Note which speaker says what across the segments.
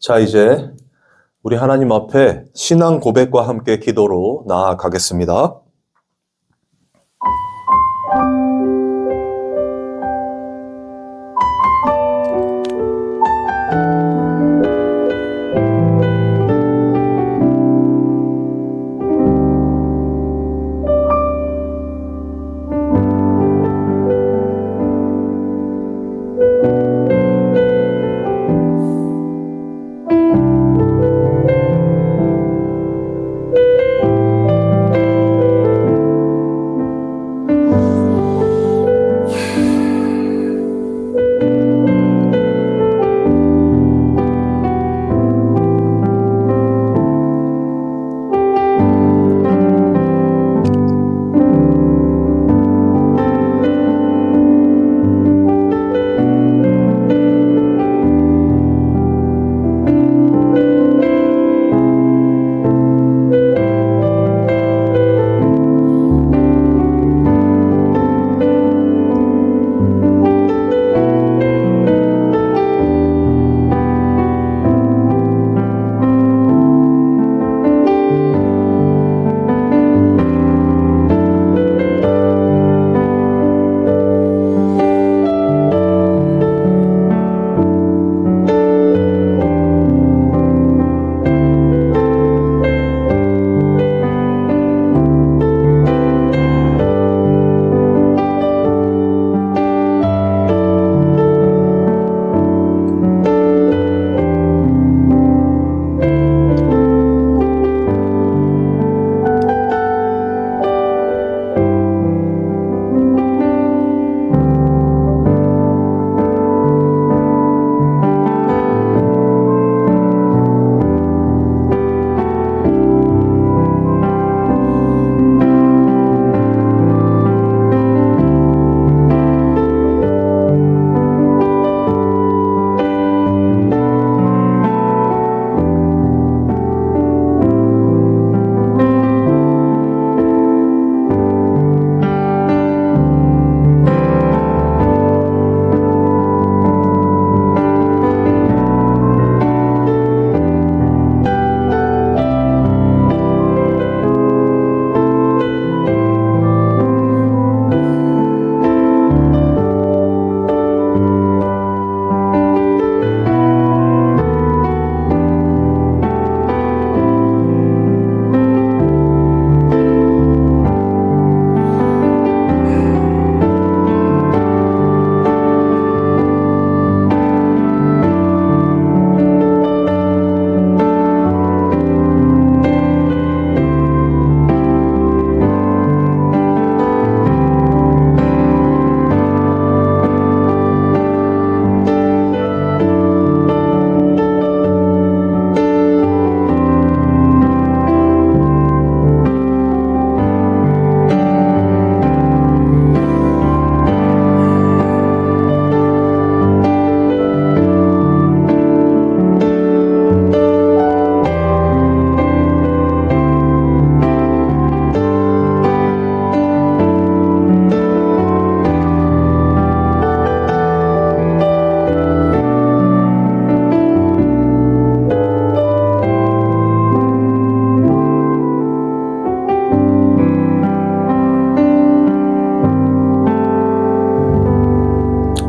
Speaker 1: 자, 이제 우리 하나님 앞에 신앙 고백과 함께 기도로 나아가겠습니다.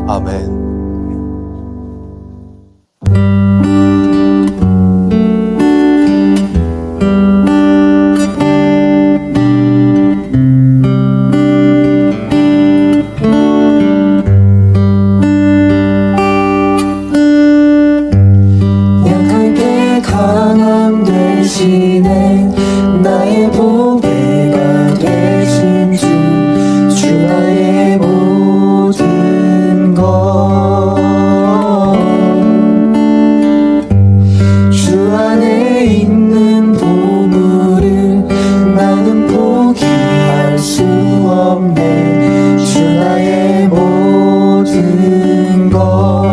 Speaker 1: 아멘.
Speaker 2: 약하게 강함 대신에 나의 보배가 되신 주 나의 모든 것 주 안에 있는 보물을 나는 포기할 수 없네. 주 나의 모든 것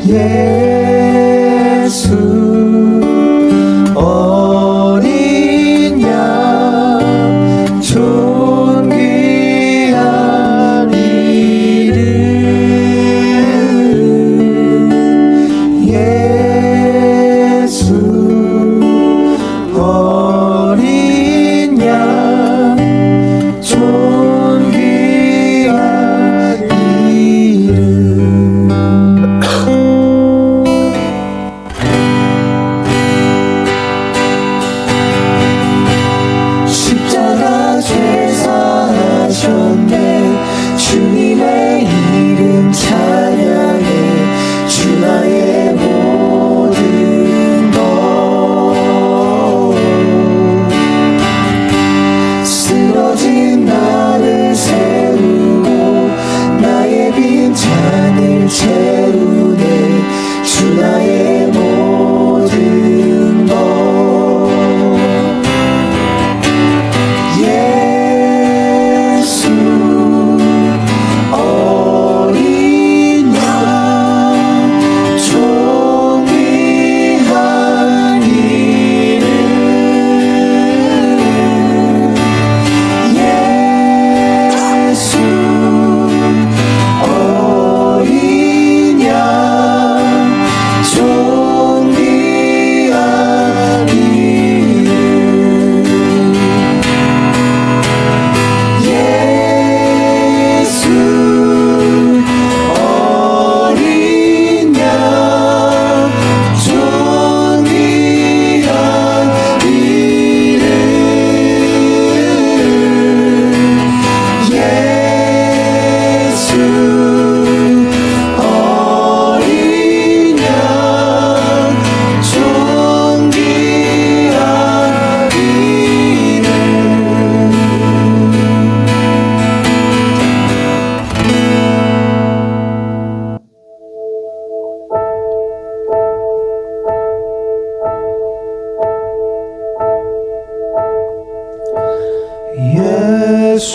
Speaker 2: 예수 어린 양 존귀한 이름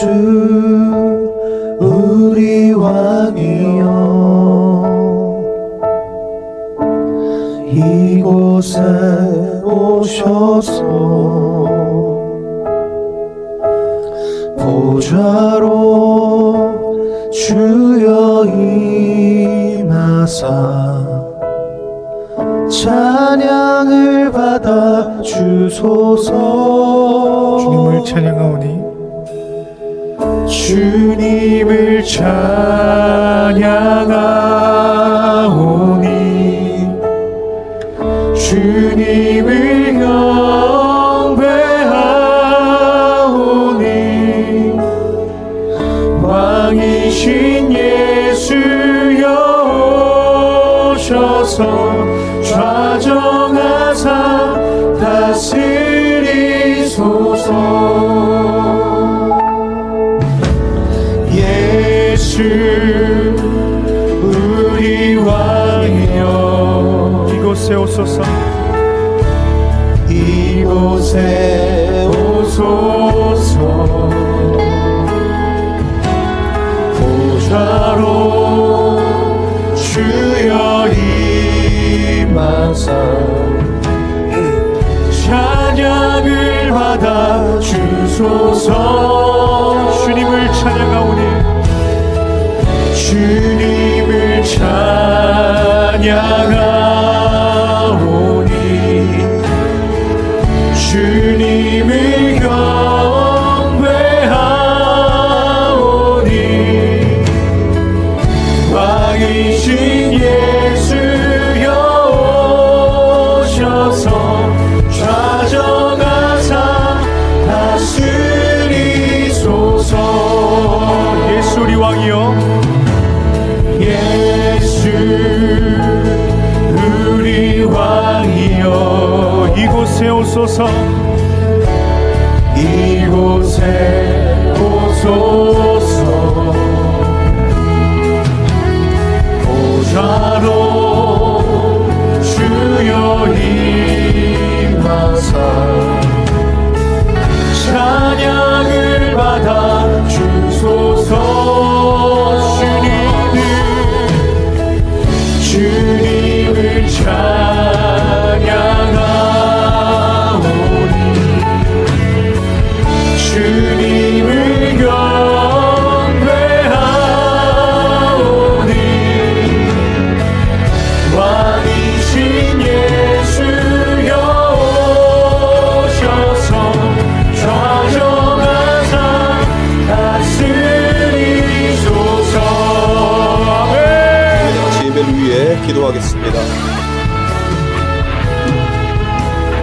Speaker 2: 예수 우리 왕이여 이곳에 오셔서 보좌로 주여 임하사 찬양을 받아 주소서.
Speaker 3: 주님을 찬양하오니
Speaker 2: 주님을 찬양하오니 주님을 경배하오니 왕이신 예수여 오셔서 좌정하사 다스리소서. 예수 우리 왕이여
Speaker 3: 이곳에 오소서.
Speaker 2: 이곳에 오소서. 보좌로 주여 임하사 찬양을 받아 주소서.
Speaker 3: 주님을 찬양하오니
Speaker 2: 주님을 찬양하오니 주님을 경배하오니 왕이신 예수여 오셔서 좌정하사 다스리소서.
Speaker 3: 예수 우리 왕이여
Speaker 2: 예수 우리 왕이여
Speaker 3: 이곳에 오소서.
Speaker 2: 이곳에 오소서. 보좌로 주여 임하사 찬양을 받아 주소서. 주님을 찬양하오니 주님을 경배하오니 왕이신 예수여 오셔서 좌정하사 다스리소서.
Speaker 1: 같이 예배를 위해 기도하겠습니다.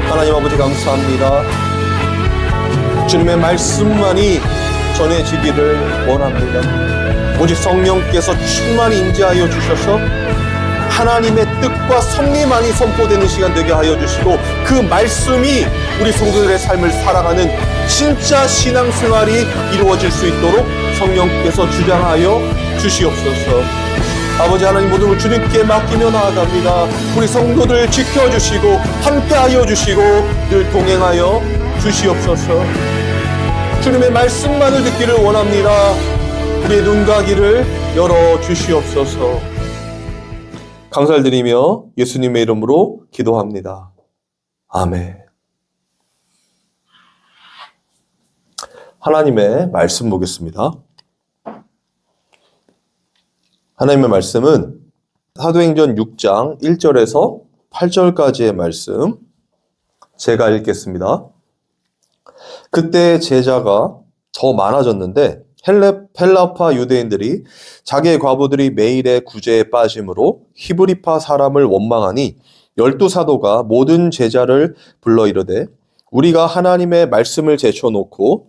Speaker 1: 하나님 아버지 감사합니다. 주님의 말씀만이 전해지기를 원합니다. 오직 성령께서 충만히 임재하여 주셔서 하나님의 뜻과 섭리만이 선포되는 시간 되게 하여 주시고 그 말씀이 우리 성도들의 삶을 살아가는 진짜 신앙생활이 이루어질 수 있도록 성령께서 주장하여 주시옵소서. 아버지 하나님 모든 걸 주님께 맡기며 나아갑니다. 우리 성도들 지켜주시고 함께하여 주시고 늘 동행하여 주시옵소서. 주님의 말씀만을 듣기를 원합니다. 우리의 눈과 귀를 열어 주시옵소서. 감사드리며 예수님의 이름으로 기도합니다. 아멘. 하나님의 말씀 보겠습니다. 하나님의 말씀은 사도행전 6장 1절에서 8절까지의 말씀 제가 읽겠습니다. 그때 제자가 더 많아졌는데 헬라파 유대인들이 자기의 과부들이 매일의 구제에 빠짐으로 히브리파 사람을 원망하니 12사도가 모든 제자를 불러 이르되 우리가 하나님의 말씀을 제쳐놓고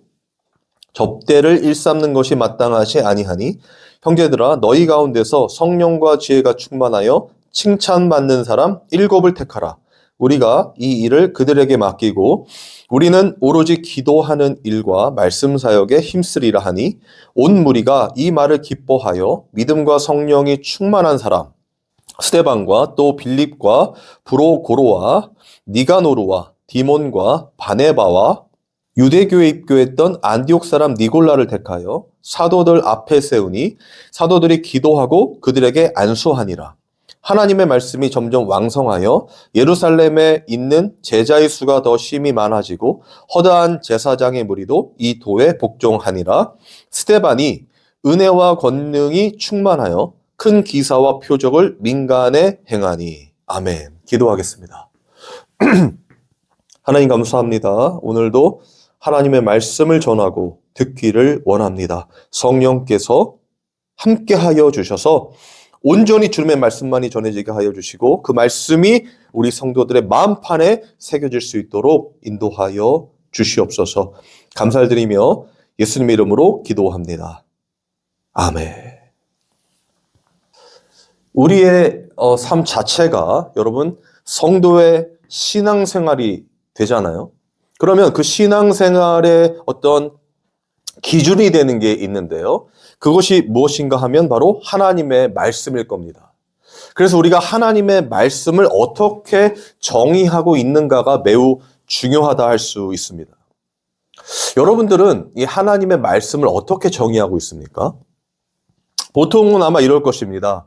Speaker 1: 접대를 일삼는 것이 마땅하지 아니하니 형제들아 너희 가운데서 성령과 지혜가 충만하여 칭찬받는 사람 7을 택하라. 우리가 이 일을 그들에게 맡기고 우리는 오로지 기도하는 일과 말씀 사역에 힘쓰리라 하니 온 무리가 이 말을 기뻐하여 믿음과 성령이 충만한 사람 스데반과 또 빌립과 브로고로와 니가노르와 디몬과 바네바와 유대교에 입교했던 안디옥 사람 니골라를 택하여 사도들 앞에 세우니 사도들이 기도하고 그들에게 안수하니라. 하나님의 말씀이 점점 왕성하여 예루살렘에 있는 제자의 수가 더 심히 많아지고 허다한 제사장의 무리도 이 도에 복종하니라. 스데반이 은혜와 권능이 충만하여 큰 기사와 표적을 민간에 행하니. 아멘. 기도하겠습니다. 하나님 감사합니다. 오늘도 하나님의 말씀을 전하고 듣기를 원합니다. 성령께서 함께하여 주셔서 온전히 주님의 말씀만이 전해지게 하여 주시고 그 말씀이 우리 성도들의 마음판에 새겨질 수 있도록 인도하여 주시옵소서. 감사를 드리며 예수님의 이름으로 기도합니다. 아멘. 우리의 삶 자체가 여러분 성도의 신앙생활이 되잖아요. 그러면 그 신앙생활의 어떤 기준이 되는 게 있는데요. 그것이 무엇인가 하면 바로 하나님의 말씀일 겁니다. 그래서 우리가 하나님의 말씀을 어떻게 정의하고 있는가가 매우 중요하다 할 수 있습니다. 여러분들은 이 하나님의 말씀을 어떻게 정의하고 있습니까? 보통은 아마 이럴 것입니다.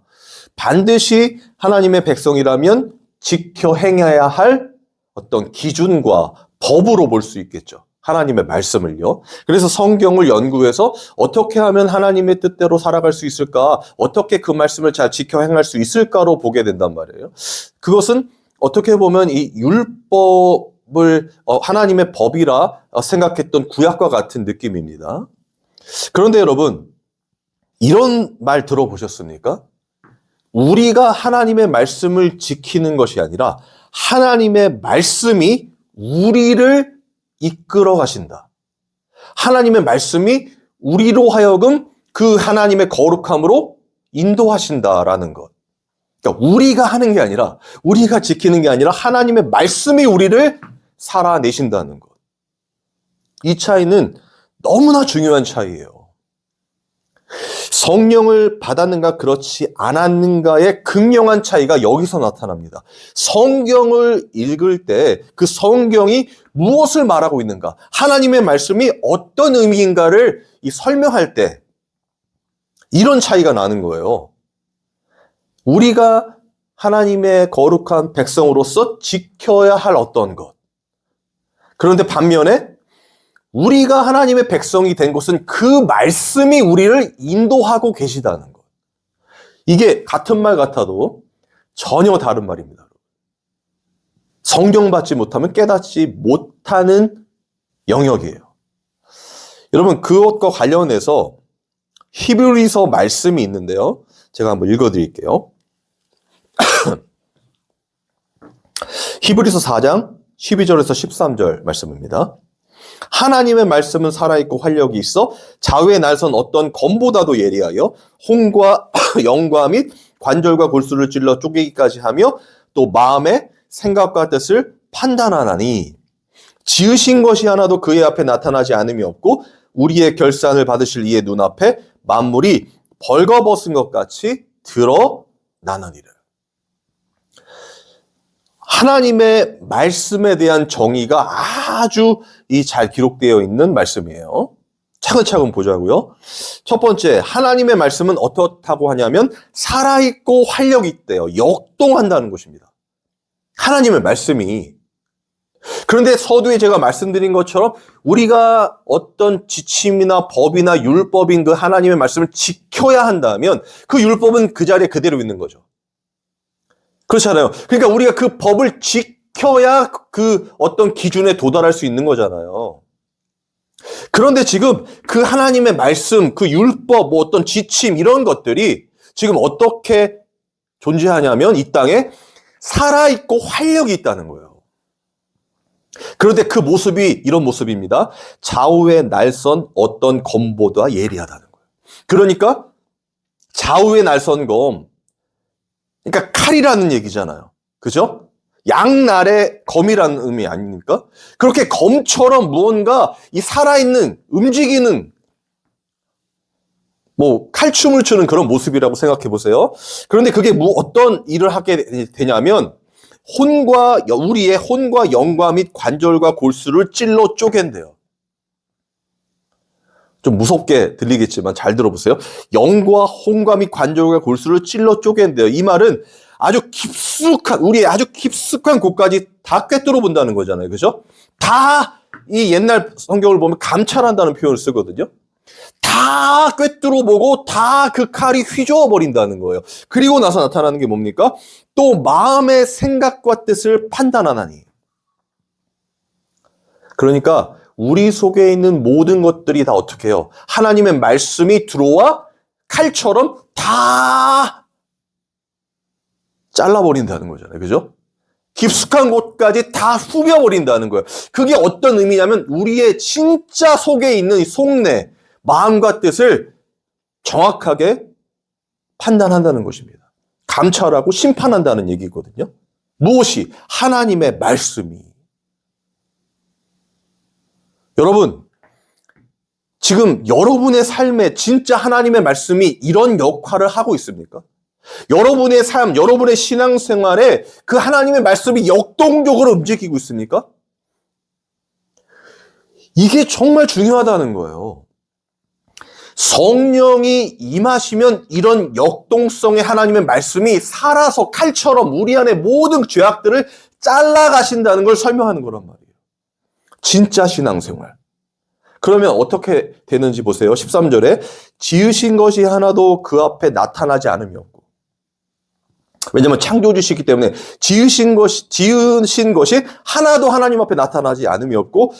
Speaker 1: 반드시 하나님의 백성이라면 지켜 행해야 할 어떤 기준과 법으로 볼 수 있겠죠. 하나님의 말씀을요. 그래서 성경을 연구해서 어떻게 하면 하나님의 뜻대로 살아갈 수 있을까? 어떻게 그 말씀을 잘 지켜 행할 수 있을까로 보게 된단 말이에요. 그것은 어떻게 보면 이 율법을 하나님의 법이라 생각했던 구약과 같은 느낌입니다. 그런데 여러분, 이런 말 들어보셨습니까? 우리가 하나님의 말씀을 지키는 것이 아니라 하나님의 말씀이 우리를 이끌어 가신다. 하나님의 말씀이 우리로 하여금 그 하나님의 거룩함으로 인도하신다라는 것. 그러니까 우리가 하는 게 아니라, 우리가 지키는 게 아니라 하나님의 말씀이 우리를 살아내신다는 것. 이 차이는 너무나 중요한 차이예요. 성령을 받았는가 그렇지 않았는가의 극명한 차이가 여기서 나타납니다. 성경을 읽을 때 그 성경이 무엇을 말하고 있는가, 하나님의 말씀이 어떤 의미인가를 설명할 때 이런 차이가 나는 거예요. 우리가 하나님의 거룩한 백성으로서 지켜야 할 어떤 것. 그런데 반면에 우리가 하나님의 백성이 된 것은 그 말씀이 우리를 인도하고 계시다는 것. 이게 같은 말 같아도 전혀 다른 말입니다. 성경 받지 못하면 깨닫지 못하는 영역이에요. 여러분, 그것과 관련해서 히브리서 말씀이 있는데요. 제가 한번 읽어드릴게요. 히브리서 4장 12절에서 13절 말씀입니다. 하나님의 말씀은 살아있고 활력이 있어 좌우에 날선 어떤 검보다도 예리하여 혼과 영과 및 관절과 골수를 찔러 쪼개기까지 하며 또 마음의 생각과 뜻을 판단하나니 지으신 것이 하나도 그의 앞에 나타나지 않음이 없고 우리의 결산을 받으실 이의 눈앞에 만물이 벌거벗은 것 같이 드러나느니라. 하나님의 말씀에 대한 정의가 아주 잘 기록되어 있는 말씀이에요. 차근차근 보자고요. 첫 번째, 하나님의 말씀은 어떻다고 하냐면 살아있고 활력이 있대요. 역동한다는 것입니다. 하나님의 말씀이. 그런데 서두에 제가 말씀드린 것처럼 우리가 어떤 지침이나 법이나 율법인 그 하나님의 말씀을 지켜야 한다면 그 율법은 그 자리에 그대로 있는 거죠. 그렇잖아요. 그러니까 우리가 그 법을 지켜야 그 어떤 기준에 도달할 수 있는 거잖아요. 그런데 지금 그 하나님의 말씀, 그 율법, 뭐 어떤 지침 이런 것들이 지금 어떻게 존재하냐면 이 땅에 살아있고 활력이 있다는 거예요. 그런데 그 모습이 이런 모습입니다. 좌우에 날선 어떤 검보다 예리하다는 거예요. 그러니까 좌우에 날선 검, 그러니까 칼이라는 얘기잖아요. 그죠? 양날의 검이라는 의미 아닙니까? 그렇게 검처럼 무언가 이 살아있는, 움직이는, 칼춤을 추는 그런 모습이라고 생각해 보세요. 그런데 그게 어떤 일을 하게 되냐면, 우리의 혼과 영과 및 관절과 골수를 찔러 쪼갠대요. 좀 무섭게 들리겠지만 잘 들어보세요. 영과 홍과 및 관절과 골수를 찔러 쪼갠대요. 이 말은 아주 깊숙한, 우리의 아주 깊숙한 곳까지 다 꿰뚫어 본다는 거잖아요. 그죠? 다 이 옛날 성경을 보면 감찰한다는 표현을 쓰거든요. 다 꿰뚫어 보고 다 그 칼이 휘저어 버린다는 거예요. 그리고 나서 나타나는 게 뭡니까? 또 마음의 생각과 뜻을 판단하나니. 그러니까 우리 속에 있는 모든 것들이 다 어떻게 해요? 하나님의 말씀이 들어와 칼처럼 다 잘라버린다는 거잖아요. 그죠? 깊숙한 곳까지 다 후벼버린다는 거예요. 그게 어떤 의미냐면 우리의 진짜 속에 있는 이 속내, 마음과 뜻을 정확하게 판단한다는 것입니다. 감찰하고 심판한다는 얘기거든요. 무엇이? 하나님의 말씀이. 여러분, 지금 여러분의 삶에 진짜 하나님의 말씀이 이런 역할을 하고 있습니까? 여러분의 삶, 여러분의 신앙생활에 그 하나님의 말씀이 역동적으로 움직이고 있습니까? 이게 정말 중요하다는 거예요. 성령이 임하시면 이런 역동성의 하나님의 말씀이 살아서 칼처럼 우리 안에 모든 죄악들을 잘라가신다는 걸 설명하는 거란 말이에요. 진짜 신앙생활. 그러면 어떻게 되는지 보세요. 13절에 지으신 것이 하나도 그 앞에 나타나지 않음이 없고. 왜냐하면 창조주시기 때문에 지으신 것이 하나도 하나님 앞에 나타나지 않음이 없고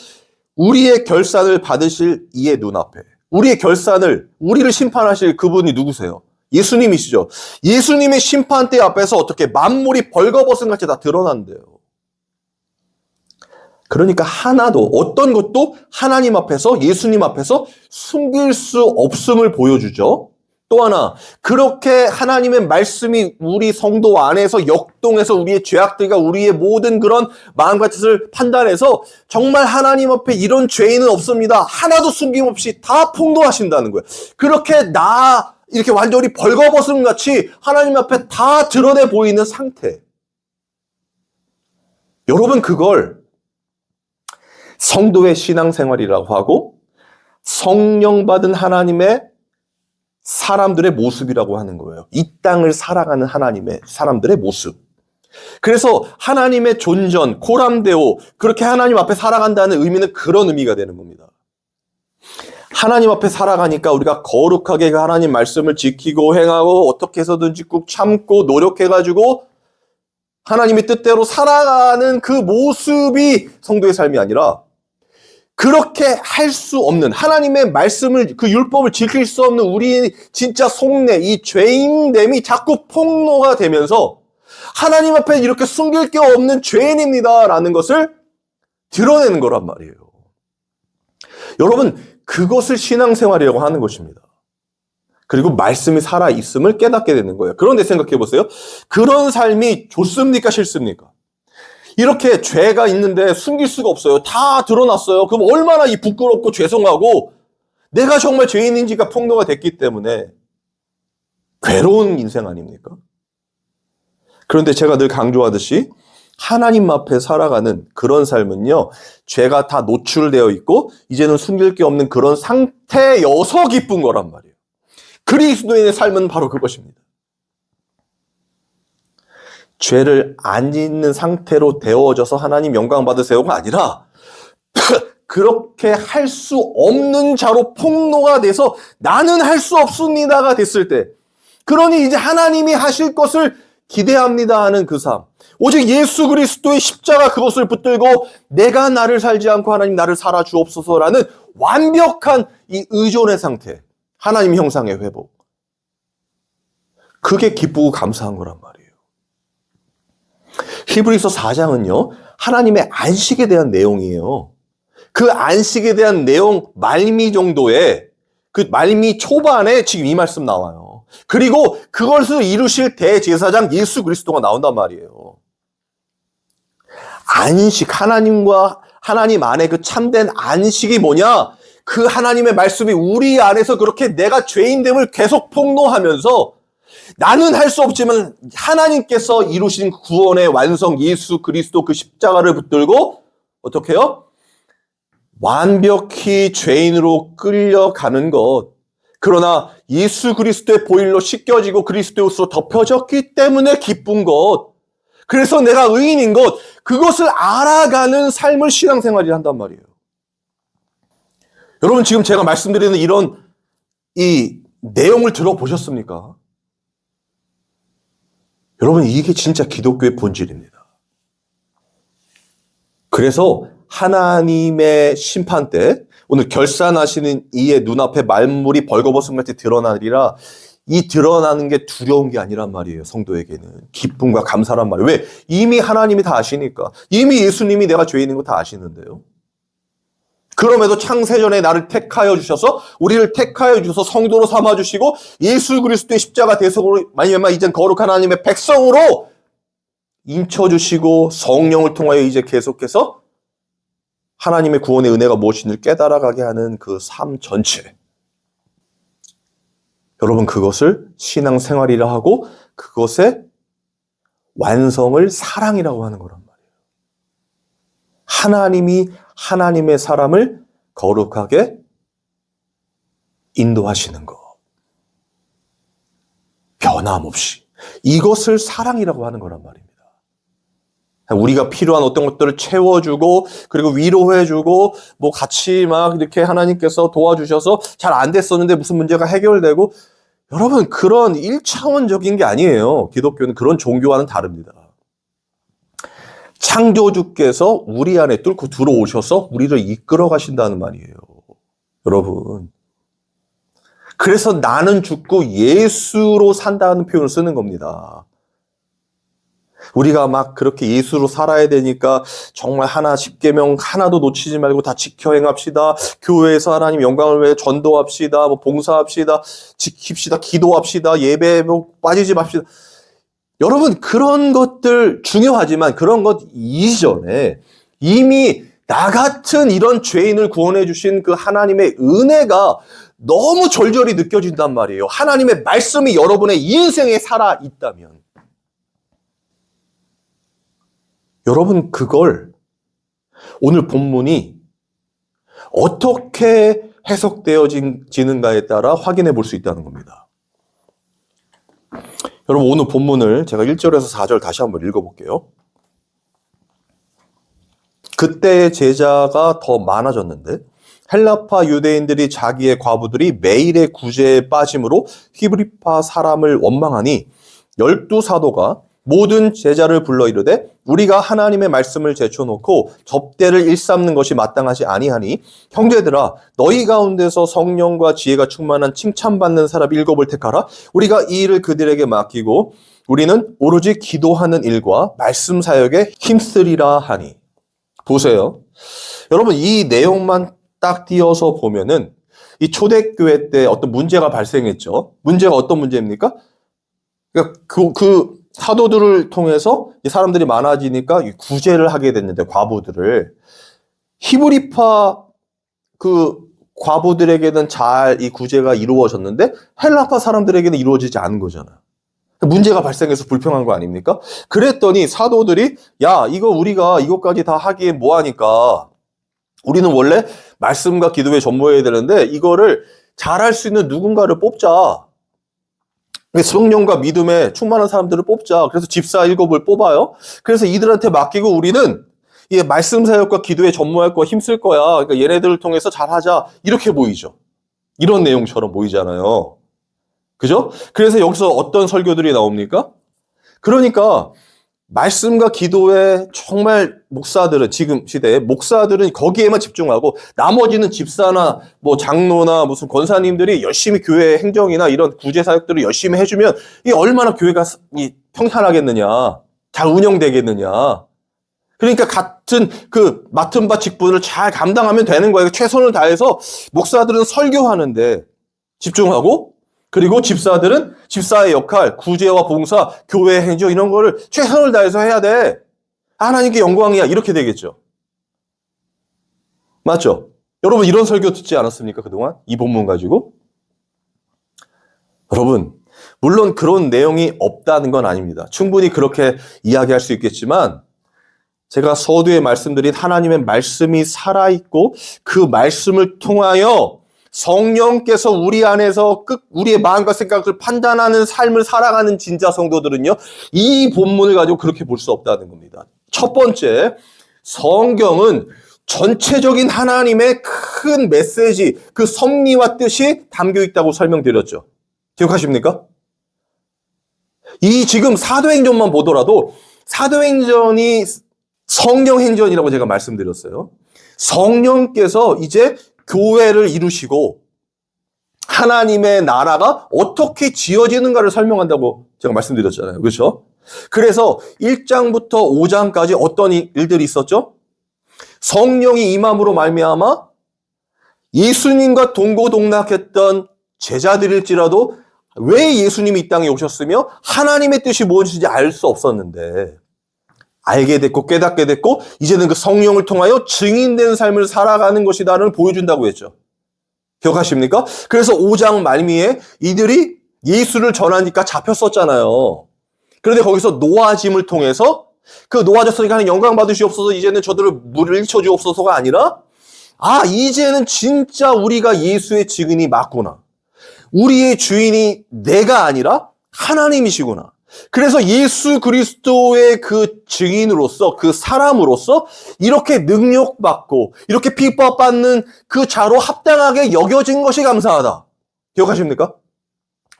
Speaker 1: 우리의 결산을 받으실 이의 눈앞에 우리의 결산을 우리를 심판하실 그분이 누구세요? 예수님이시죠. 예수님의 심판대 앞에서 어떻게 만물이 벌거벗은 같이 다 드러난대요. 그러니까 하나도 어떤 것도 하나님 앞에서 예수님 앞에서 숨길 수 없음을 보여주죠. 또 하나 그렇게 하나님의 말씀이 우리 성도 안에서 역동해서 우리의 죄악들과 우리의 모든 그런 마음과 뜻을 판단해서 정말 하나님 앞에 이런 죄인은 없습니다. 하나도 숨김없이 다 폭로하신다는 거예요. 그렇게 이렇게 완전히 벌거벗음 같이 하나님 앞에 다 드러내 보이는 상태. 여러분 그걸 성도의 신앙생활이라고 하고 성령 받은 하나님의 사람들의 모습이라고 하는 거예요. 이 땅을 살아가는 하나님의 사람들의 모습. 그래서 하나님의 존전, 코람데오, 그렇게 하나님 앞에 살아간다는 의미는 그런 의미가 되는 겁니다. 하나님 앞에 살아가니까 우리가 거룩하게 그 하나님 말씀을 지키고 행하고 어떻게 해서든지 꾹 참고 노력해가지고 하나님의 뜻대로 살아가는 그 모습이 성도의 삶이 아니라 그렇게 할 수 없는 하나님의 말씀을 그 율법을 지킬 수 없는 우리 진짜 속내 이 죄인됨이 자꾸 폭로가 되면서 하나님 앞에 이렇게 숨길 게 없는 죄인입니다라는 것을 드러내는 거란 말이에요. 여러분 그것을 신앙생활이라고 하는 것입니다. 그리고 말씀이 살아있음을 깨닫게 되는 거예요. 그런데 생각해 보세요. 그런 삶이 좋습니까 싫습니까? 이렇게 죄가 있는데 숨길 수가 없어요. 다 드러났어요. 그럼 얼마나 부끄럽고 죄송하고 내가 정말 죄인인지가 폭로가 됐기 때문에 괴로운 인생 아닙니까? 그런데 제가 늘 강조하듯이 하나님 앞에 살아가는 그런 삶은요. 죄가 다 노출되어 있고 이제는 숨길 게 없는 그런 상태여서 기쁜 거란 말이에요. 그리스도인의 삶은 바로 그것입니다. 죄를 안 짓는 상태로 되어져서 하나님 영광 받으세요가 아니라 그렇게 할 수 없는 자로 폭로가 돼서 나는 할 수 없습니다가 됐을 때 그러니 이제 하나님이 하실 것을 기대합니다 하는 그 삶. 오직 예수 그리스도의 십자가 그것을 붙들고 내가 나를 살지 않고 하나님 나를 살아 주옵소서라는 완벽한 이 의존의 상태. 하나님 형상의 회복. 그게 기쁘고 감사한 거란 말이에요. 히브리서 4장은요. 하나님의 안식에 대한 내용이에요. 그 안식에 대한 내용 말미 정도의 그 말미 초반에 지금 이 말씀 나와요. 그리고 그것을 이루실 대제사장 예수 그리스도가 나온단 말이에요. 안식, 하나님과 하나님 안에 그 참된 안식이 뭐냐? 그 하나님의 말씀이 우리 안에서 그렇게 내가 죄인됨을 계속 폭로하면서 나는 할 수 없지만 하나님께서 이루신 구원의 완성 예수 그리스도 그 십자가를 붙들고 어떻게 해요? 완벽히 죄인으로 끌려가는 것, 그러나 예수 그리스도의 보혈로 씻겨지고 그리스도의 옷으로 덮여졌기 때문에 기쁜 것, 그래서 내가 의인인 것, 그것을 알아가는 삶을 신앙생활이라 한단 말이에요. 여러분, 지금 제가 말씀드리는 이런 이 내용을 들어보셨습니까? 여러분, 이게 진짜 기독교의 본질입니다. 그래서 하나님의 심판 때 오늘 결산하시는 이의 눈앞에 만물이 벌거벗음같이 드러나리라, 이 드러나는 게 두려운 게 아니란 말이에요. 성도에게는 기쁨과 감사란 말이에요. 왜? 이미 하나님이 다 아시니까. 이미 예수님이 내가 죄인인 거 다 아시는데요. 그럼에도 창세전에 나를 택하여 주셔서, 우리를 택하여 주셔서 성도로 삼아주시고 예수 그리스도의 십자가 대속으로 말미암아 이젠 거룩한 하나님의 백성으로 인쳐주시고 성령을 통하여 이제 계속해서 하나님의 구원의 은혜가 무엇인지를 깨달아가게 하는 그 삶 전체, 여러분, 그것을 신앙생활이라 하고 그것의 완성을 사랑이라고 하는 거란 말이에요. 하나님이 하나님의 사람을 거룩하게 인도하시는 것, 변함없이, 이것을 사랑이라고 하는 거란 말입니다. 우리가 필요한 어떤 것들을 채워주고, 그리고 위로해주고, 뭐 같이 막 이렇게 하나님께서 도와주셔서 잘 안 됐었는데 무슨 문제가 해결되고, 여러분, 그런 1차원적인 게 아니에요. 기독교는 그런 종교와는 다릅니다. 창조주께서 우리 안에 뚫고 들어오셔서 우리를 이끌어 가신다는 말이에요. 여러분. 그래서 나는 죽고 예수로 산다는 표현을 쓰는 겁니다. 우리가 막 그렇게 예수로 살아야 되니까 정말 하나 10계명 하나도 놓치지 말고 다 지켜 행합시다. 교회에서 하나님 영광을 위해 전도합시다. 뭐 봉사합시다. 지킵시다. 기도합시다. 예배에 빠지지 맙시다. 여러분, 그런 것들 중요하지만 그런 것 이전에 이미 나 같은 이런 죄인을 구원해 주신 그 하나님의 은혜가 너무 절절히 느껴진단 말이에요. 하나님의 말씀이 여러분의 인생에 살아 있다면. 여러분, 그걸 오늘 본문이 어떻게 해석되어지는가에 따라 확인해 볼 수 있다는 겁니다. 여러분, 오늘 본문을 제가 1절에서 4절 다시 한번 읽어볼게요. 그때의 제자가 더 많아졌는데 헬라파 유대인들이 자기의 과부들이 매일의 구제에 빠짐으로 히브리파 사람을 원망하니 12사도가 모든 제자를 불러 이르되 우리가 하나님의 말씀을 제쳐놓고 접대를 일삼는 것이 마땅하지 아니하니 형제들아, 너희 가운데서 성령과 지혜가 충만한 칭찬받는 사람 7을 택하라. 우리가 이 일을 그들에게 맡기고 우리는 오로지 기도하는 일과 말씀 사역에 힘쓰리라 하니. 보세요. 여러분, 이 내용만 딱 띄어서 보면은 이 초대교회 때 어떤 문제가 발생했죠. 문제가 어떤 문제입니까? 그러니까 그 사도들을 통해서 사람들이 많아지니까 구제를 하게 됐는데, 과부들을. 히브리파 그 과부들에게는 잘 이 구제가 이루어졌는데 헬라파 사람들에게는 이루어지지 않은 거잖아요. 문제가 발생해서 불평한 거 아닙니까? 그랬더니 사도들이 야, 이거 우리가 이것까지 다 하기에 뭐하니까 우리는 원래 말씀과 기도에 전무해야 되는데 이거를 잘할 수 있는 누군가를 뽑자. 성령과 믿음에 충만한 사람들을 뽑자. 그래서 집사 7을 뽑아요. 그래서 이들한테 맡기고 우리는 이 말씀 사역과 기도에 전무할 거야, 힘쓸 거야. 그러니까 얘네들을 통해서 잘하자. 이렇게 보이죠. 이런 내용처럼 보이잖아요. 그죠? 그래서 여기서 어떤 설교들이 나옵니까? 그러니까 말씀과 기도에 정말 목사들은, 지금 시대에 목사들은 거기에만 집중하고 나머지는 집사나 뭐 장로나 무슨 권사님들이 열심히 교회 행정이나 이런 구제 사역들을 열심히 해주면 이게 얼마나 교회가 평탄하겠느냐, 잘 운영되겠느냐. 그러니까 같은 그 맡은 바 직분을 잘 감당하면 되는 거예요. 최선을 다해서 목사들은 설교하는데 집중하고, 그리고 집사들은 집사의 역할, 구제와 봉사, 교회 행정 이런 거를 최선을 다해서 해야 돼. 하나님께 영광이야. 이렇게 되겠죠. 맞죠? 여러분, 이런 설교 듣지 않았습니까? 그동안? 이 본문 가지고? 여러분, 물론 그런 내용이 없다는 건 아닙니다. 충분히 그렇게 이야기할 수 있겠지만 제가 서두에 말씀드린 하나님의 말씀이 살아있고 그 말씀을 통하여 성령께서 우리 안에서 우리의 마음과 생각을 판단하는 삶을 살아가는 진짜 성도들은요, 이 본문을 가지고 그렇게 볼 수 없다는 겁니다. 첫 번째, 성경은 전체적인 하나님의 큰 메시지, 그 섭리와 뜻이 담겨 있다고 설명드렸죠. 기억하십니까? 이 지금 사도행전만 보더라도 사도행전이 성령행전이라고 제가 말씀드렸어요. 성령께서 이제 교회를 이루시고 하나님의 나라가 어떻게 지어지는가를 설명한다고 제가 말씀드렸잖아요. 그렇죠? 그래서 1장부터 5장까지 어떤 일들이 있었죠? 성령이 임함으로 말미암아 예수님과 동고동락했던 제자들일지라도 왜 예수님이 이 땅에 오셨으며 하나님의 뜻이 무엇인지 알 수 없었는데 알게 됐고 깨닫게 됐고 이제는 그 성령을 통하여 증인된 삶을 살아가는 것이다를 보여준다고 했죠. 기억하십니까? 그래서 5장 말미에 이들이 예수를 전하니까 잡혔었잖아요. 그런데 거기서 노아짐을 통해서 그 노아졌으니까 하는 영광 받으시옵소서, 이제는 저들을 물리쳐 주옵소서가 아니라 이제는 진짜 우리가 예수의 증인이 맞구나. 우리의 주인이 내가 아니라 하나님이시구나. 그래서 예수 그리스도의 그 증인으로서, 그 사람으로서 이렇게 능력받고 이렇게 핍박받는 그 자로 합당하게 여겨진 것이 감사하다. 기억하십니까?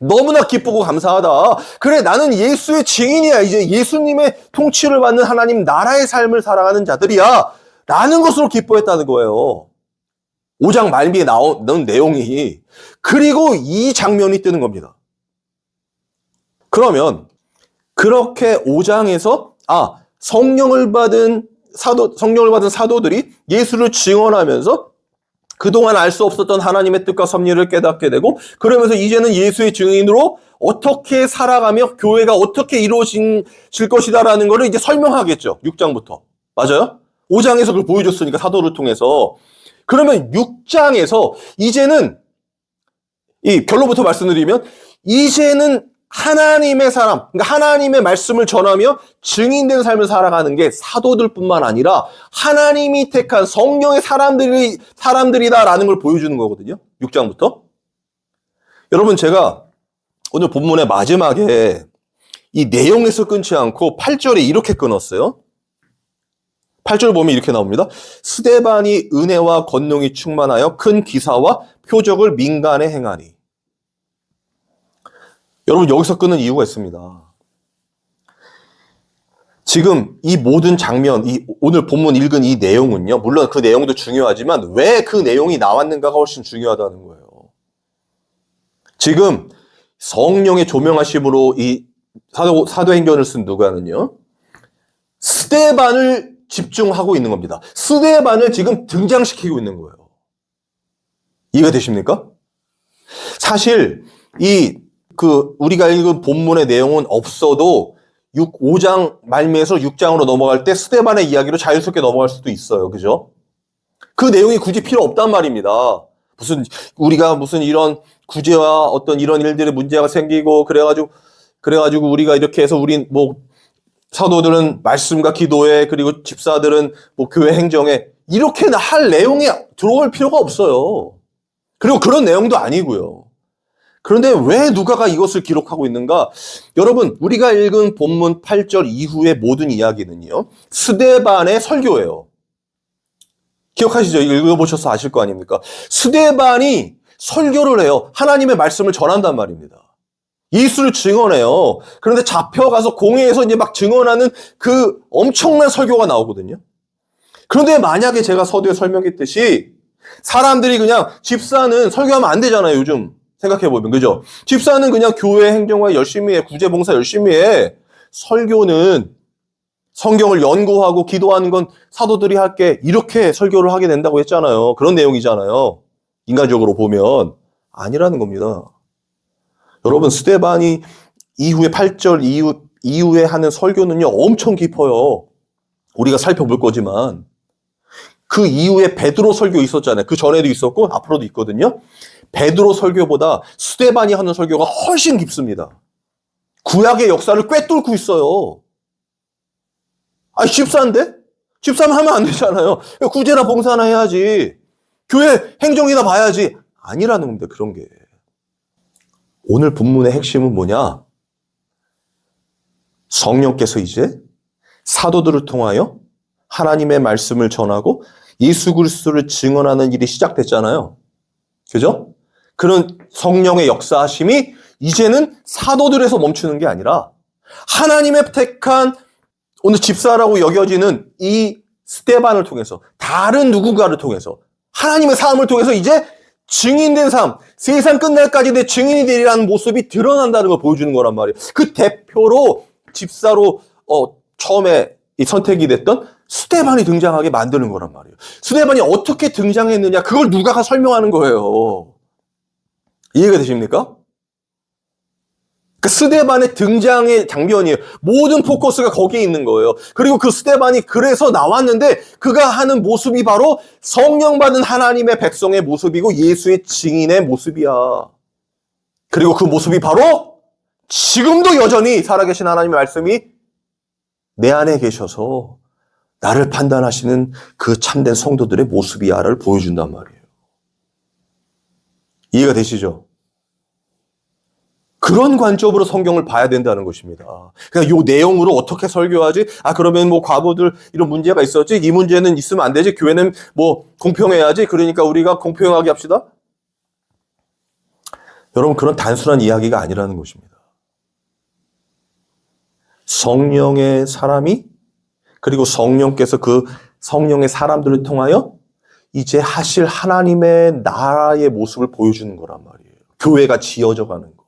Speaker 1: 너무나 기쁘고 감사하다. 그래, 나는 예수의 증인이야. 이제 예수님의 통치를 받는 하나님 나라의 삶을 살아가는 자들이야. 라는 것으로 기뻐했다는 거예요. 5장 말미에 나오는 내용이. 그리고 이 장면이 뜨는 겁니다. 그러면 그렇게 5장에서 성령을 받은 사도들이 예수를 증언하면서 그동안 알 수 없었던 하나님의 뜻과 섭리를 깨닫게 되고, 그러면서 이제는 예수의 증인으로 어떻게 살아가며 교회가 어떻게 이루어질 것이다라는 것을 이제 설명하겠죠. 6장부터. 맞아요? 5장에서 그걸 보여줬으니까, 사도를 통해서. 그러면 6장에서 이제는 이 결론부터 말씀드리면, 이제는 하나님의 사람, 그러니까 하나님의 말씀을 전하며 증인된 삶을 살아가는 게 사도들뿐만 아니라 하나님이 택한 성령의 사람들이다라는 걸 보여주는 거거든요. 6장부터. 여러분, 제가 오늘 본문의 마지막에 이 내용에서 끊지 않고 8절에 이렇게 끊었어요. 8절 보면 이렇게 나옵니다. 스데반이 은혜와 권능이 충만하여 큰 기사와 표적을 민간에 행하니. 여러분, 여기서 끊는 이유가 있습니다. 지금 이 모든 장면, 오늘 본문 읽은 이 내용은요, 물론 그 내용도 중요하지만 왜 그 내용이 나왔는가가 훨씬 중요하다는 거예요. 지금 성령의 조명하심으로 이 사도행전을 쓴 누가는요, 스데반을 집중하고 있는 겁니다. 스데반을 지금 등장시키고 있는 거예요. 이해가 되십니까? 사실 우리가 읽은 본문의 내용은 없어도 5장 말미에서 6장으로 넘어갈 때 스데반의 이야기로 자연스럽게 넘어갈 수도 있어요. 그죠? 그 내용이 굳이 필요 없단 말입니다. 우리가 무슨 이런 구제와 어떤 이런 일들의 문제가 생기고 그래가지고 우리가 이렇게 해서 사도들은 말씀과 기도에, 그리고 집사들은 교회 행정에 이렇게 할 내용이 들어올 필요가 없어요. 그리고 그런 내용도 아니고요. 그런데 왜 누가가 이것을 기록하고 있는가? 여러분, 우리가 읽은 본문 8절 이후의 모든 이야기는요, 스데반의 설교예요. 기억하시죠? 읽어보셔서 아실 거 아닙니까? 스데반이 설교를 해요. 하나님의 말씀을 전한단 말입니다. 예수를 증언해요. 그런데 잡혀가서 공회에서 이제 막 증언하는 그 엄청난 설교가 나오거든요. 그런데 만약에 제가 서두에 설명했듯이 사람들이 그냥 집사는 설교하면 안 되잖아요, 요즘. 생각해보면, 그죠? 집사는 그냥 교회 행정과 열심히 해, 구제봉사 열심히 해. 설교는 성경을 연구하고 기도하는 건 사도들이 할게, 이렇게 설교를 하게 된다고 했잖아요. 그런 내용이잖아요. 인간적으로 보면. 아니라는 겁니다. 여러분, 스데반이 이후에 8절 이후에 하는 설교는요, 엄청 깊어요. 우리가 살펴볼 거지만. 그 이후에 베드로 설교 있었잖아요. 그 전에도 있었고 앞으로도 있거든요. 베드로 설교보다 스데반이 하는 설교가 훨씬 깊습니다. 구약의 역사를 꿰뚫고 있어요. 집사인데? 집사면 하면 안 되잖아요. 구제나 봉사나 해야지. 교회 행정이나 봐야지. 아니라는 겁니다. 그런 게. 오늘 본문의 핵심은 뭐냐? 성령께서 이제 사도들을 통하여 하나님의 말씀을 전하고 예수 그리스도를 증언하는 일이 시작됐잖아요. 그죠? 그런 성령의 역사하심이 이제는 사도들에서 멈추는 게 아니라 하나님의 택한 오늘 집사라고 여겨지는 이 스데반을 통해서 다른 누군가를 통해서 하나님의 삶을 통해서 이제 증인된 삶, 세상 끝날까지 내 증인이 되리라는 모습이 드러난다는 걸 보여주는 거란 말이에요. 그 대표로 집사로 처음에 이 선택이 됐던 스데반이 등장하게 만드는 거란 말이에요. 스데반이 어떻게 등장했느냐 그걸 누가가 설명하는 거예요. 이해가 되십니까? 그 스데반의 등장의 장면이에요. 모든 포커스가 거기에 있는 거예요. 그리고 그 스데반이 그래서 나왔는데 그가 하는 모습이 바로 성령 받은 하나님의 백성의 모습이고 예수의 증인의 모습이야. 그리고 그 모습이 바로 지금도 여전히 살아계신 하나님의 말씀이 내 안에 계셔서 나를 판단하시는 그 참된 성도들의 모습이야를 보여준단 말이에요. 이해가 되시죠? 그런 관점으로 성경을 봐야 된다는 것입니다. 그냥 요 내용으로 어떻게 설교하지? 그러면 뭐 과거들 이런 문제가 있었지? 이 문제는 있으면 안 되지? 교회는 뭐 공평해야지? 그러니까 우리가 공평하게 합시다? 여러분, 그런 단순한 이야기가 아니라는 것입니다. 성령의 사람이 그리고 성령께서 그 성령의 사람들을 통하여 이제 하실 하나님의 나라의 모습을 보여주는 거란 말이에요. 교회가 지어져 가는 거.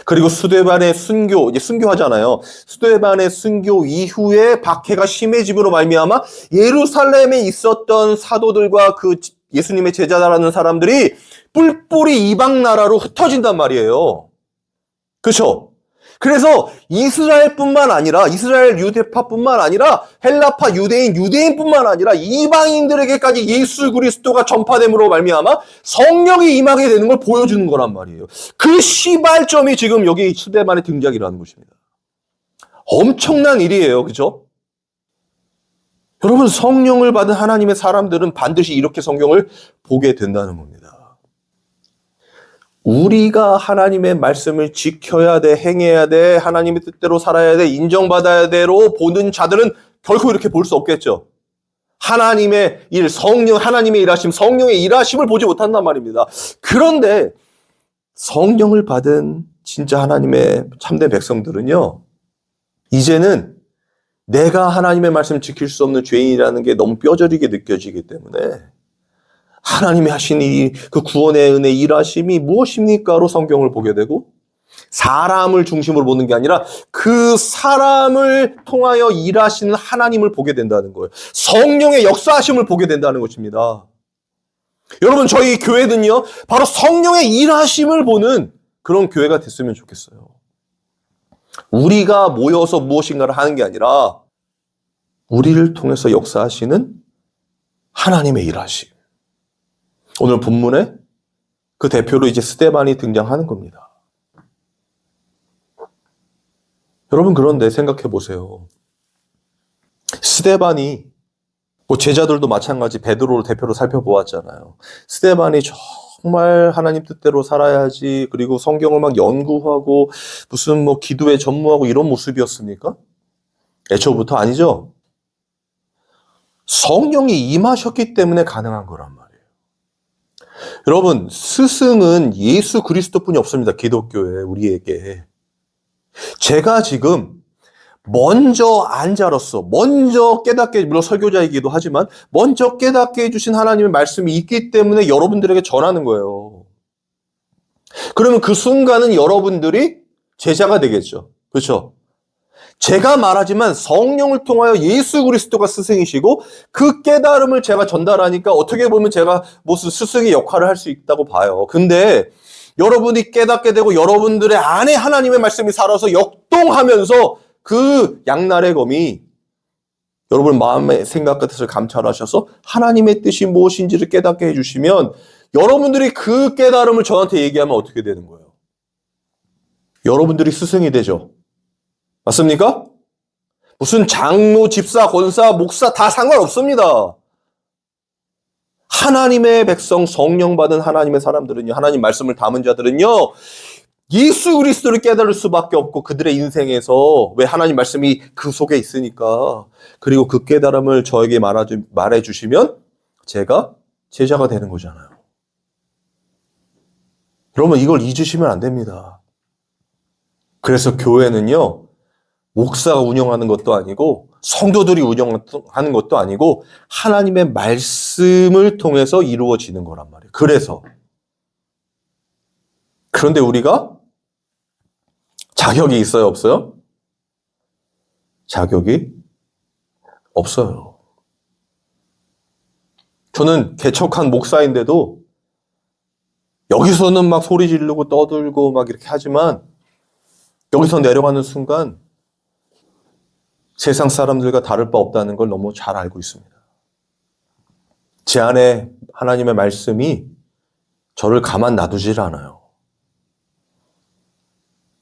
Speaker 1: 그리고 스데반의 순교, 이제 순교하잖아요. 스데반의 순교 이후에 박해가 심해짐으로 말미암아 예루살렘에 있었던 사도들과 그 예수님의 제자라는 사람들이 뿔뿔이 이방 나라로 흩어진단 말이에요. 그렇죠? 그래서 이스라엘뿐만 아니라 이스라엘 유대파뿐만 아니라 헬라파 유대인뿐만 아니라 이방인들에게까지 예수 그리스도가 전파됨으로 말미암아 성령이 임하게 되는 걸 보여주는 거란 말이에요. 그 시발점이 지금 여기 스데반의 등장이라는 것입니다. 엄청난 일이에요. 그죠? 여러분, 성령을 받은 하나님의 사람들은 반드시 이렇게 성경을 보게 된다는 겁니다. 우리가 하나님의 말씀을 지켜야 돼, 행해야 돼, 하나님의 뜻대로 살아야 돼, 인정받아야 돼로 보는 자들은 결코 이렇게 볼 수 없겠죠. 하나님의 일, 성령, 하나님의 일하심, 성령의 일하심을 보지 못한단 말입니다. 그런데 성령을 받은 진짜 하나님의 참된 백성들은요, 이제는 내가 하나님의 말씀을 지킬 수 없는 죄인이라는 게 너무 뼈저리게 느껴지기 때문에 하나님이 하신 그 구원의 은혜 일하심이 무엇입니까로 성경을 보게 되고 사람을 중심으로 보는 게 아니라 그 사람을 통하여 일하시는 하나님을 보게 된다는 거예요. 성령의 역사하심을 보게 된다는 것입니다. 여러분, 저희 교회는요, 바로 성령의 일하심을 보는 그런 교회가 됐으면 좋겠어요. 우리가 모여서 무엇인가를 하는 게 아니라 우리를 통해서 역사하시는 하나님의 일하심. 오늘 본문에 그 대표로 이제 스데반이 등장하는 겁니다. 여러분, 그런데 생각해 보세요. 스데반이 뭐 제자들도 마찬가지 베드로를 대표로 살펴보았잖아요. 스데반이 정말 하나님 뜻대로 살아야지, 그리고 성경을 막 연구하고 무슨 뭐 기도에 전무하고 이런 모습이었습니까? 애초부터 아니죠. 성령이 임하셨기 때문에 가능한 거란 말이에요. 여러분, 스승은 예수 그리스도뿐이 없습니다. 기독교에, 우리에게. 제가 지금 먼저 안자로서 먼저 깨닫게, 물론 설교자이기도 하지만 먼저 깨닫게 해주신 하나님의 말씀이 있기 때문에 여러분들에게 전하는 거예요. 그러면 그 순간은 여러분들이 제자가 되겠죠. 그렇죠? 제가 말하지만 성령을 통하여 예수 그리스도가 스승이시고 그 깨달음을 제가 전달하니까 어떻게 보면 제가 무슨 스승의 역할을 할 수 있다고 봐요. 근데 여러분이 깨닫게 되고 여러분들의 안에 하나님의 말씀이 살아서 역동하면서 그 양날의 검이 여러분 마음의 생각과 뜻을 감찰하셔서 하나님의 뜻이 무엇인지를 깨닫게 해주시면 여러분들이 그 깨달음을 저한테 얘기하면 어떻게 되는 거예요? 여러분들이 스승이 되죠. 맞습니까? 무슨 장로, 집사, 권사, 목사 다 상관없습니다. 하나님의 백성, 성령 받은 하나님의 사람들은요, 하나님 말씀을 담은 자들은요, 예수 그리스도를 깨달을 수밖에 없고 그들의 인생에서 왜 하나님 말씀이 그 속에 있으니까 그리고 그 깨달음을 저에게 말해주시면 제가 제자가 되는 거잖아요. 여러분 이걸 잊으시면 안 됩니다. 그래서 교회는요 목사가 운영하는 것도 아니고 성도들이 운영하는 것도 아니고 하나님의 말씀을 통해서 이루어지는 거란 말이에요. 그런데 우리가 자격이 있어요, 없어요? 자격이 없어요. 저는 개척한 목사인데도 여기서는 막 소리 지르고 떠들고 막 이렇게 하지만 여기서 내려가는 순간 세상 사람들과 다를 바 없다는 걸 너무 잘 알고 있습니다. 제 안에 하나님의 말씀이 저를 가만 놔두질 않아요.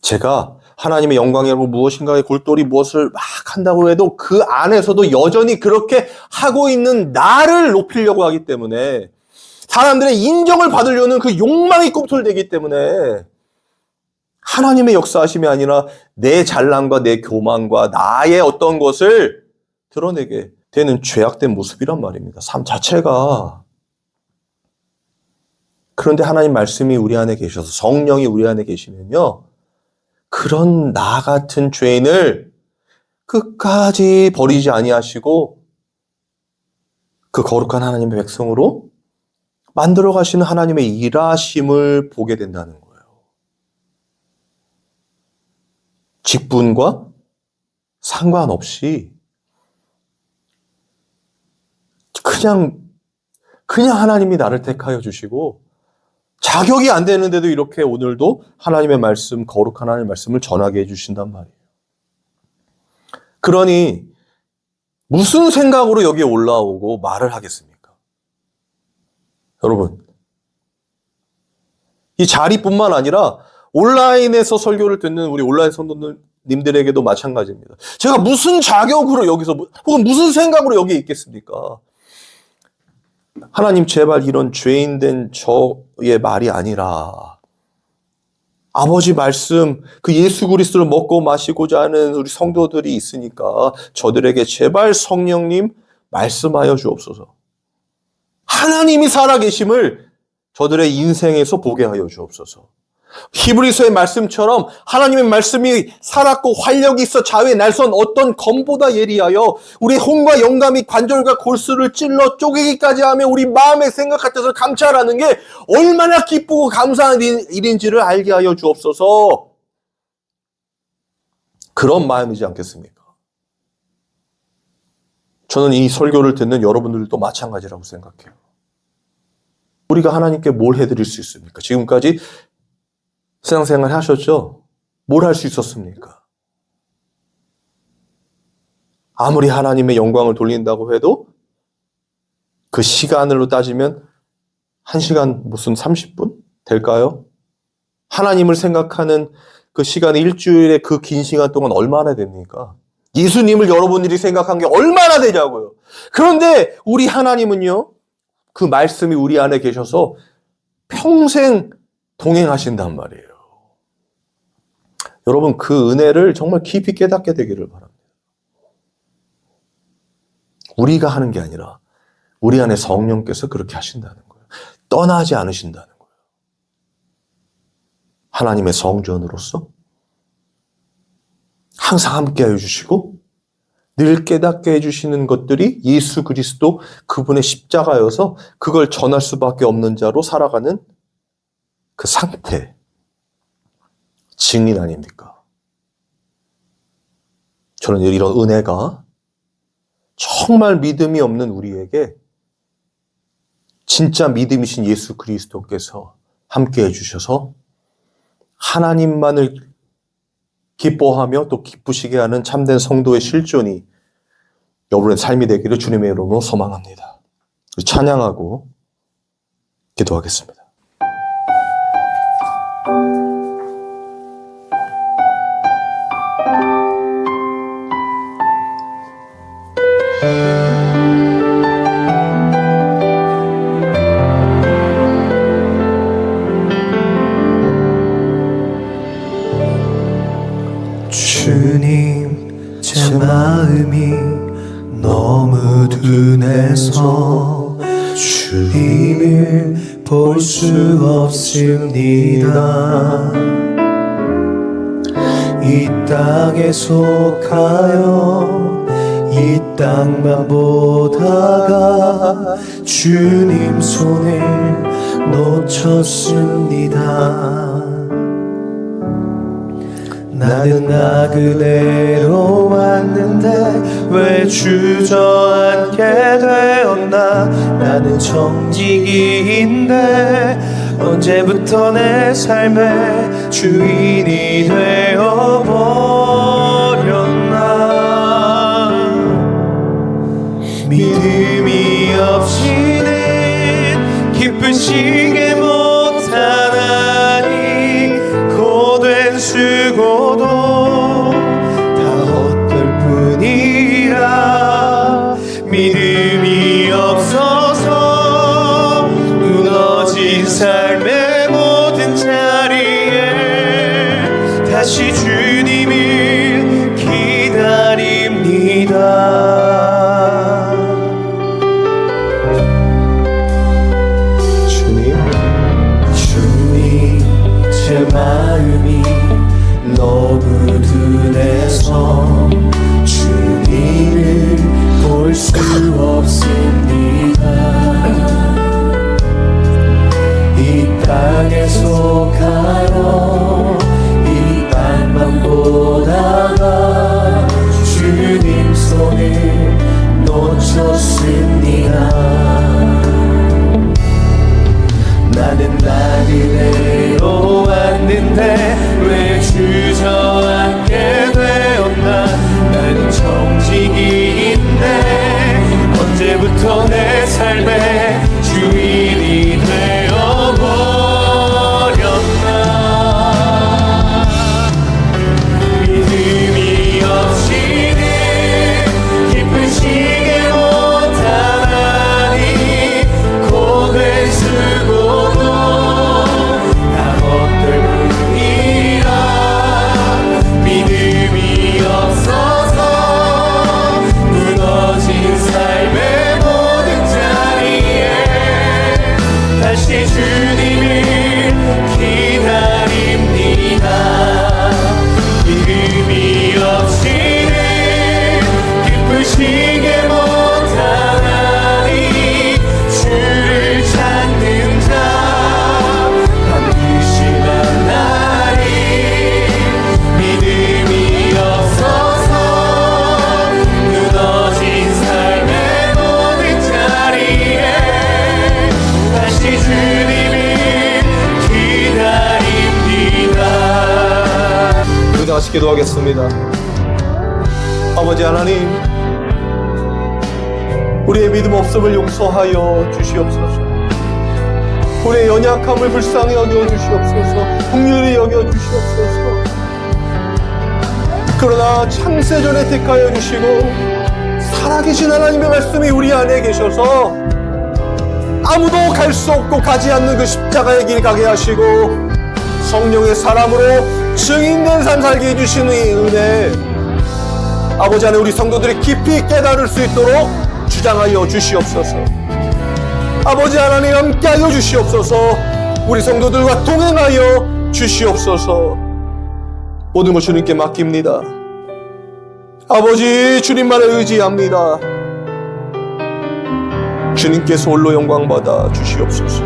Speaker 1: 제가 하나님의 영광이라고 무엇인가의 골똘히 무엇을 막 한다고 해도 그 안에서도 여전히 그렇게 하고 있는 나를 높이려고 하기 때문에 사람들의 인정을 받으려는 그 욕망이 꿈틀대기 때문에 하나님의 역사하심이 아니라 내 잘남과 내 교만과 나의 어떤 것을 드러내게 되는 죄악된 모습이란 말입니다. 삶 자체가. 그런데 하나님 말씀이 우리 안에 계셔서 성령이 우리 안에 계시면요. 그런 나 같은 죄인을 끝까지 버리지 아니하시고 그 거룩한 하나님의 백성으로 만들어 가시는 하나님의 일하심을 보게 된다는 거예요. 직분과 상관없이 그냥 하나님이 나를 택하여 주시고 자격이 안 되는데도 이렇게 오늘도 하나님의 말씀, 거룩한 하나님의 말씀을 전하게 해주신단 말이에요. 그러니 무슨 생각으로 여기에 올라오고 말을 하겠습니까? 여러분, 이 자리뿐만 아니라 온라인에서 설교를 듣는 우리 온라인 성도님들에게도 마찬가지입니다. 제가 무슨 자격으로 여기서 혹은 무슨 생각으로 여기에 있겠습니까? 하나님 제발 이런 죄인된 저의 말이 아니라 아버지 말씀 그 예수 그리스도를 먹고 마시고자 하는 우리 성도들이 있으니까 저들에게 제발 성령님 말씀하여 주옵소서. 하나님이 살아계심을 저들의 인생에서 보게 하여 주옵소서. 히브리서의 말씀처럼 하나님의 말씀이 살았고 활력이 있어 좌우에 날선 어떤 검보다 예리하여 우리 혼과 영감이 관절과 골수를 찔러 쪼개기까지 하며 우리 마음의 생각 같아서 감찰하는 게 얼마나 기쁘고 감사한 일인지를 알게 하여 주옵소서. 그런 마음이지 않겠습니까? 저는 이 설교를 듣는 여러분들도 마찬가지라고 생각해요. 우리가 하나님께 뭘 해드릴 수 있습니까? 지금까지 신앙생활 하셨죠? 뭘 할 수 있었습니까? 아무리 하나님의 영광을 돌린다고 해도 그 시간으로 따지면 1시간 무슨 30분 될까요? 하나님을 생각하는 그 시간이 일주일에 그 긴 시간 동안 얼마나 됩니까? 예수님을 여러분들이 생각한 게 얼마나 되냐고요. 그런데 우리 하나님은요, 그 말씀이 우리 안에 계셔서 평생 동행하신단 말이에요. 여러분 그 은혜를 정말 깊이 깨닫게 되기를 바랍니다. 우리가 하는 게 아니라 우리 안에 성령께서 그렇게 하신다는 거예요. 떠나지 않으신다는 거예요. 하나님의 성전으로서 항상 함께 해주시고 늘 깨닫게 해주시는 것들이 예수 그리스도 그분의 십자가여서 그걸 전할 수밖에 없는 자로 살아가는 그 상태, 증인 아닙니까? 저는 이런 은혜가 정말 믿음이 없는 우리에게 진짜 믿음이신 예수 그리스도께서 함께 해주셔서 하나님만을 기뻐하며 또 기쁘시게 하는 참된 성도의 실존이 여러분의 삶이 되기를 주님의 이름으로 소망합니다. 찬양하고 기도하겠습니다.
Speaker 4: 마음이 너무 둔해서 주님을 볼 수 없습니다. 이 땅에 속하여 이 땅만 보다가 주님 손을 놓쳤습니다. 나는 나 그대로 왔는데 왜 주저앉게 되었나. 나는 정직이인데 언제부터 내 삶의 주인이 되어버렸나. 믿음이 없이는 기쁘시게 못하나니 고된 수고도 다 헛될 뿐이라. 믿음이 없어서 무너진 삶의 모든 자리에 다시 주님을 기다립니다. 주님, 제 마음이 너무 둔해서 주님을 볼 수 없습니다. 이 땅에 속하여 이 땅만 보다가 주님 손을 놓쳤습니다. 나는 나 그대로 왔는데 왜 주저앉게 되었나. 나는 정직이인데 언제부터 내 삶의 주인이 되어버렸나. 믿음이 없이는 기쁘시게 못하나니 고된 수고도 다 헛될 뿐이라. 믿음이 없어서 무너진 삶의 모든 자리에 다시 주님을 기다립니다. 믿음이 없이는 기쁘시게 못하나니 주를 찾는 자 반드시 만나리. 믿음이 없어서 무너진 삶의 모든 자리에 다시 주님을 기다립니다.
Speaker 1: 우리 다 같이 기도하겠습니다. 아버지 하나님, 우리의 믿음 없음을 용서하여 주시옵소서. 우리의 연약함을 불쌍히 여겨 주시옵소서. 긍휼히 여겨 주시옵소서. 그러나 창세전에 택하여 주시고 살아계신 하나님의 말씀이 우리 안에 계셔서 아무도 갈 수 없고 가지 않는 그 십자가의 길 가게 하시고 성령의 사람으로 증인된 삶 살게 해주시는 이 은혜, 아버지 안에 우리 성도들이 깊이 깨달을 수 있도록 주장하여 주시옵소서. 아버지 하나님 함께하여 주시옵소서. 우리 성도들과 동행하여 주시옵소서. 모든 것 주님께 맡깁니다. 아버지, 주님만을 의지합니다. 주님께서 홀로 영광 받아 주시옵소서.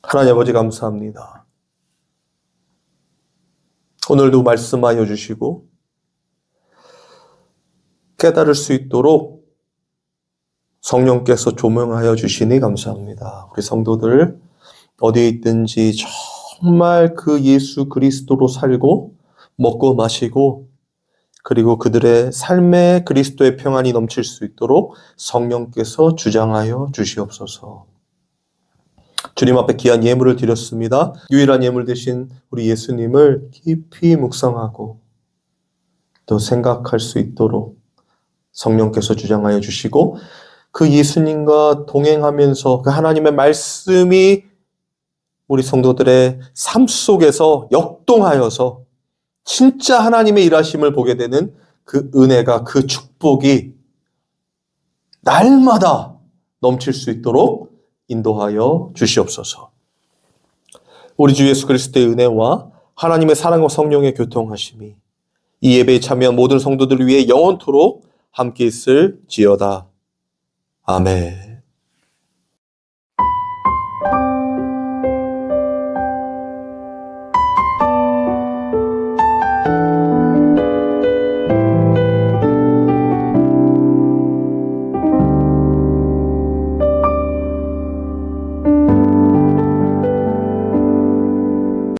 Speaker 1: 하나님 아버지 감사합니다. 오늘도 말씀하여 주시고 깨달을 수 있도록 성령께서 조명하여 주시니 감사합니다. 우리 성도들 어디에 있든지 정말 그 예수 그리스도로 살고 먹고 마시고 그리고 그들의 삶에 그리스도의 평안이 넘칠 수 있도록 성령께서 주장하여 주시옵소서. 주님 앞에 귀한 예물을 드렸습니다. 유일한 예물 되신 우리 예수님을 깊이 묵상하고 또 생각할 수 있도록 성령께서 주장하여 주시고 그 예수님과 동행하면서 그 하나님의 말씀이 우리 성도들의 삶 속에서 역동하여서 진짜 하나님의 일하심을 보게 되는 그 은혜가, 그 축복이 날마다 넘칠 수 있도록 인도하여 주시옵소서. 우리 주 예수 그리스도의 은혜와 하나님의 사랑과 성령의 교통하심이 이 예배에 참여한 모든 성도들을 위해 영원토록 함께 있을지어다. 아멘.